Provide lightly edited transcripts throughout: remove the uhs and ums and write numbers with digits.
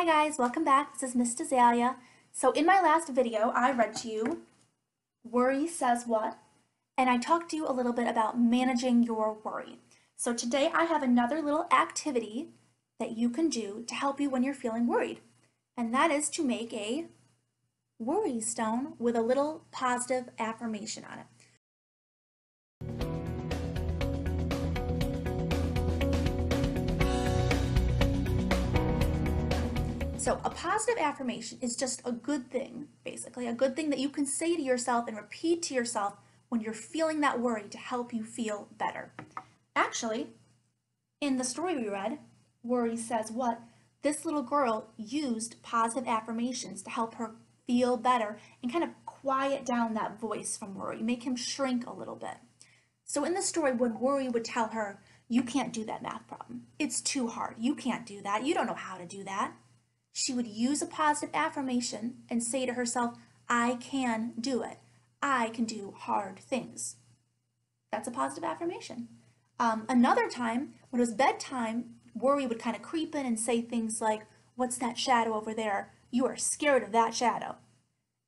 Hi guys, welcome back. This is Miss DeZalia. So in my last video, I read to you Worry Says What? And I talked to you a little bit about managing your worry. So today I have another little activity that you can do to help you when you're feeling worried. And that is to make a worry stone with a little positive affirmation on it. So a positive affirmation is just a good thing, basically, a good thing that you can say to yourself and repeat to yourself when you're feeling that worry to help you feel better. Actually, in the story we read, Worry Says What? This little girl used positive affirmations to help her feel better and kind of quiet down that voice from worry, make him shrink a little bit. So in the story, when Worry would tell her, "You can't do that math problem. It's too hard. You can't do that. You don't know how to do that," she would use a positive affirmation and say to herself, "I can do it. I can do hard things." That's a positive affirmation. Another time, when it was bedtime, Worry would kind of creep in and say things like, "What's that shadow over there? You are scared of that shadow."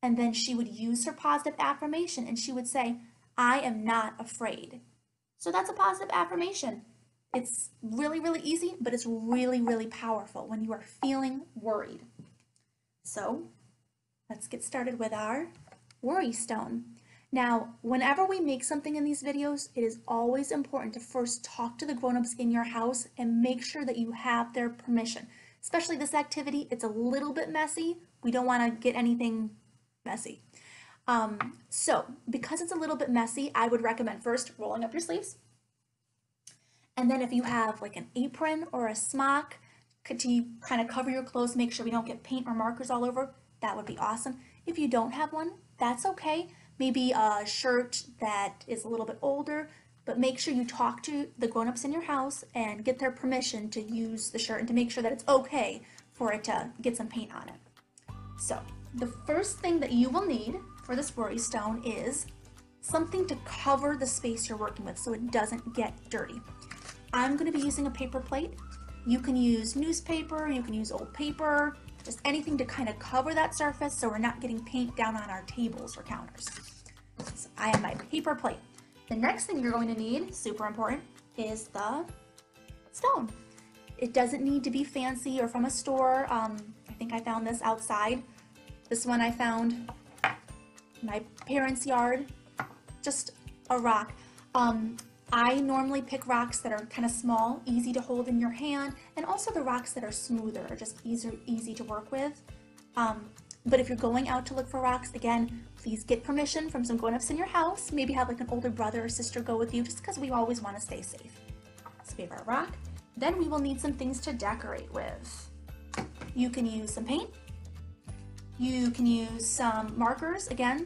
And then she would use her positive affirmation and she would say, "I am not afraid." So that's a positive affirmation. It's really, really easy, but it's really, really powerful when you are feeling worried. So let's get started with our worry stone. Now, whenever we make something in these videos, it is always important to first talk to the grown-ups in your house and make sure that you have their permission. Especially this activity, it's a little bit messy. We don't want to get anything messy. So because it's a little bit messy, I would recommend first rolling up your sleeves. And then if you have like an apron or a smock to kind of cover your clothes, make sure we don't get paint or markers all over, that would be awesome. If you don't have one, that's okay. Maybe a shirt that is a little bit older, but make sure you talk to the grown-ups in your house and get their permission to use the shirt and to make sure that it's okay for it to get some paint on it. So the first thing that you will need for this worry stone is something to cover the space you're working with so it doesn't get dirty. I'm going to be using a paper plate. You can use newspaper, you can use old paper, just anything to kind of cover that surface so we're not getting paint down on our tables or counters. So I have my paper plate. The next thing you're going to need, super important, is the stone. It doesn't need to be fancy or from a store. I think I found this outside. This one I found in my parents' yard, just a rock. I normally pick rocks that are kind of small, easy to hold in your hand, and also the rocks that are smoother are just easy to work with. But if you're going out to look for rocks, again, please get permission from some grown-ups in your house. Maybe have like an older brother or sister go with you, just because we always want to stay safe. So we have our rock. Then we will need some things to decorate with. You can use some paint. You can use some markers. Again,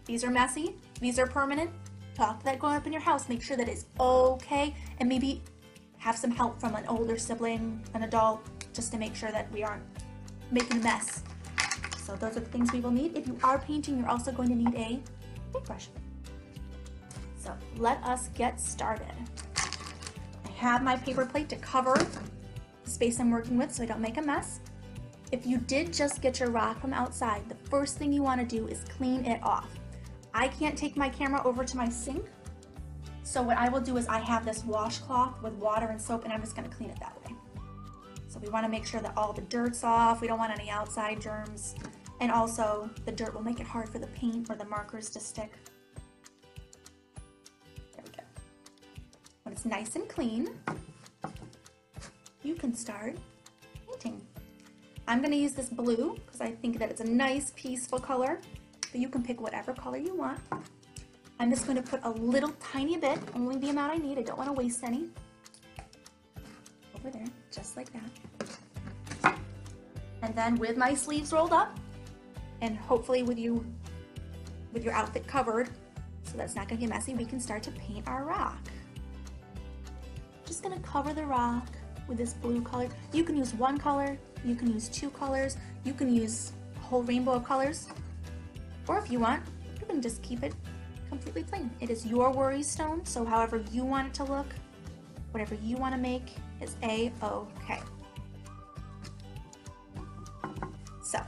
these are messy, these are permanent. Talk to that grown-up in your house, make sure that it's okay, and maybe have some help from an older sibling, an adult, just to make sure that we aren't making a mess. So those are the things we will need. If you are painting, you're also going to need a paintbrush. So let us get started. I have my paper plate to cover the space I'm working with so I don't make a mess. If you did just get your rock from outside, the first thing you want to do is clean it off. I can't take my camera over to my sink, so what I will do is I have this washcloth with water and soap, and I'm just going to clean it that way. So we want to make sure that all the dirt's off. We don't want any outside germs, and also the dirt will make it hard for the paint or the markers to stick. There we go. When it's nice and clean, you can start painting. I'm going to use this blue because I think that it's a nice, peaceful color. But you can pick whatever color you want. I'm just going to put a little tiny bit, only the amount I need. I don't want to waste any. Over there, just like that. And then with my sleeves rolled up, and hopefully with your outfit covered, so that's not going to get messy, we can start to paint our rock. Just going to cover the rock with this blue color. You can use one color, you can use two colors, you can use a whole rainbow of colors. Or if you want, you can just keep it completely plain. It is your worry stone, so however you want it to look, whatever you want to make is A-okay. So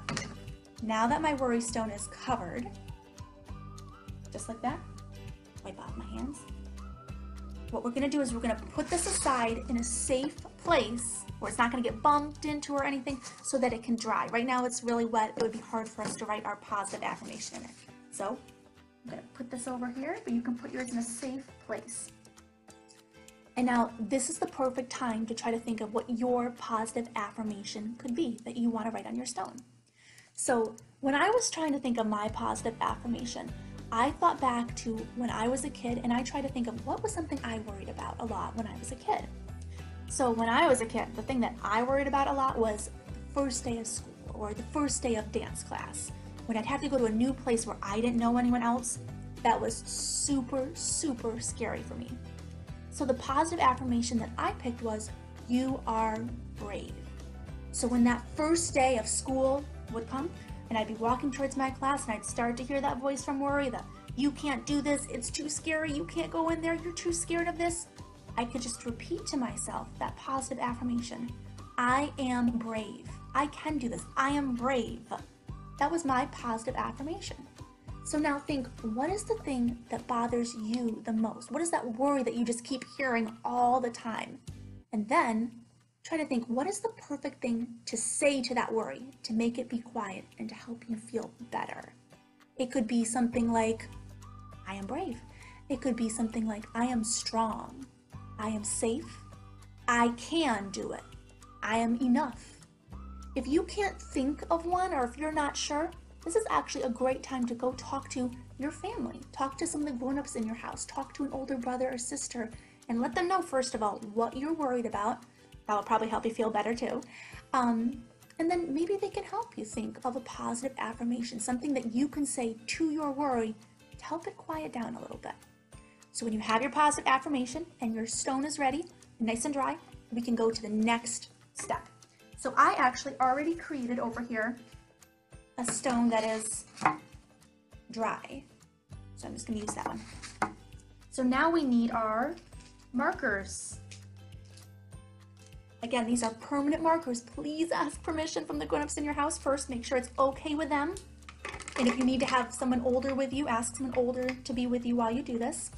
now that my worry stone is covered, just like that, wipe off my hands. What we're gonna do is we're gonna put this aside in a safe place where it's not gonna get bumped into or anything so that it can dry. Right now it's really wet. It would be hard for us to write our positive affirmation in it. So I'm gonna put this over here, but you can put yours in a safe place. And now this is the perfect time to try to think of what your positive affirmation could be that you want to write on your stone. So when I was trying to think of my positive affirmation, I thought back to when I was a kid and I tried to think of what was something I worried about a lot when I was a kid. So when I was a kid, the thing that I worried about a lot was the first day of school or the first day of dance class. When I'd have to go to a new place where I didn't know anyone else, that was super, super scary for me. So the positive affirmation that I picked was, you are brave. So when that first day of school would come, and I'd be walking towards my class, and I'd start to hear that voice from worry that, you can't do this, it's too scary, you can't go in there, you're too scared of this, I could just repeat to myself that positive affirmation. I am brave. I can do this. I am brave. That was my positive affirmation. So now think, what is the thing that bothers you the most? What is that worry that you just keep hearing all the time? And then try to think, what is the perfect thing to say to that worry to make it be quiet and to help you feel better? It could be something like, I am brave. It could be something like, I am strong. I am safe. I can do it. I am enough. If you can't think of one, or if you're not sure, this is actually a great time to go talk to your family. Talk to some of the grown-ups in your house. Talk to an older brother or sister and let them know, first of all, what you're worried about. That will probably help you feel better too. And then maybe they can help you think of a positive affirmation, something that you can say to your worry to help it quiet down a little bit. So when you have your positive affirmation and your stone is ready, nice and dry, we can go to the next step. So I actually already created over here a stone that is dry. So I'm just going to use that one. So now we need our markers. Again, these are permanent markers. Please ask permission from the grown-ups in your house first. Make sure it's okay with them. And if you need to have someone older with you, ask someone older to be with you while you do this.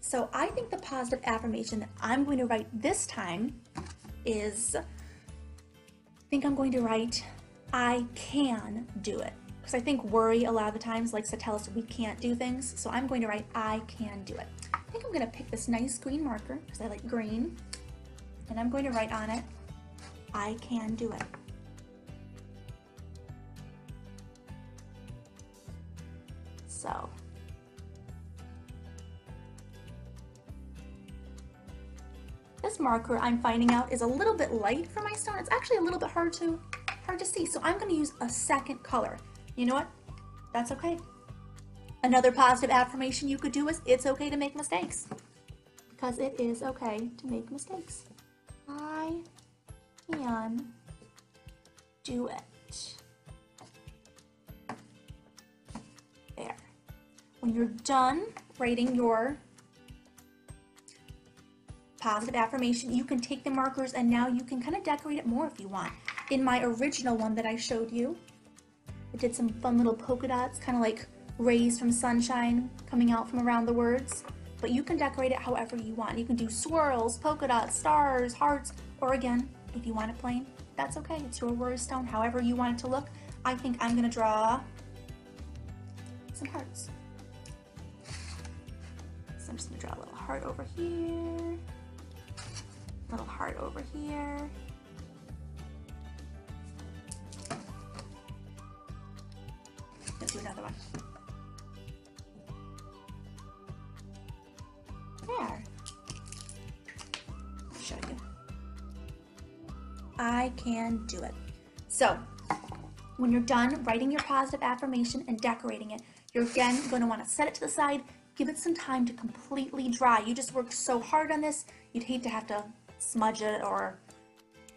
So I think the positive affirmation that I'm going to write this time is, I think I'm going to write, I can do it. Because I think worry a lot of the times likes to tell us we can't do things. So I'm going to write, I can do it. I think I'm going to pick this nice green marker because I like green. And I'm going to write on it, I can do it. So. This marker I'm finding out is a little bit light for my stone. It's actually a little bit hard to see. So I'm going to use a second color. You know what? That's okay. Another positive affirmation you could do is, it's okay to make mistakes. Because it is okay to make mistakes. I can do it. There. When you're done writing your positive affirmation, you can take the markers and now you can kind of decorate it more if you want. In my original one that I showed you, I did some fun little polka dots, kind of like rays from sunshine coming out from around the words. But you can decorate it however you want. You can do swirls, polka dots, stars, hearts, or again, if you want it plain, that's okay. It's your worry stone, however you want it to look. I think I'm gonna draw some hearts. So I'm just gonna draw a little heart over here, little heart over here. Let's do another one. There. I'll show you. I can do it. So, when you're done writing your positive affirmation and decorating it, you're again going to want to set it to the side, give it some time to completely dry. You just worked so hard on this, you'd hate to have to smudge it or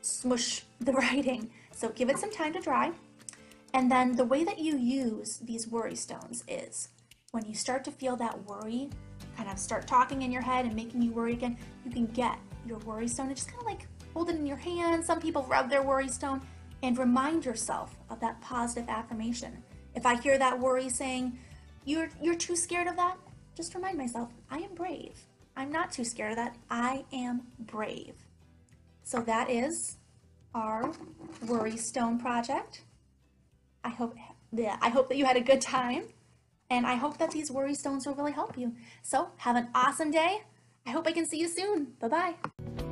smush the writing. So give it some time to dry. And then the way that you use these worry stones is when you start to feel that worry kind of start talking in your head and making you worry again, you can get your worry stone and just kind of like hold it in your hand. Some people rub their worry stone and remind yourself of that positive affirmation. If I hear that worry saying, you're too scared of that, just remind myself, I am brave. I'm not too scared of that. I am brave. So that is our Worry Stone project. I hope that you had a good time, and I hope that these worry stones will really help you. So have an awesome day. I hope I can see you soon. Bye-bye.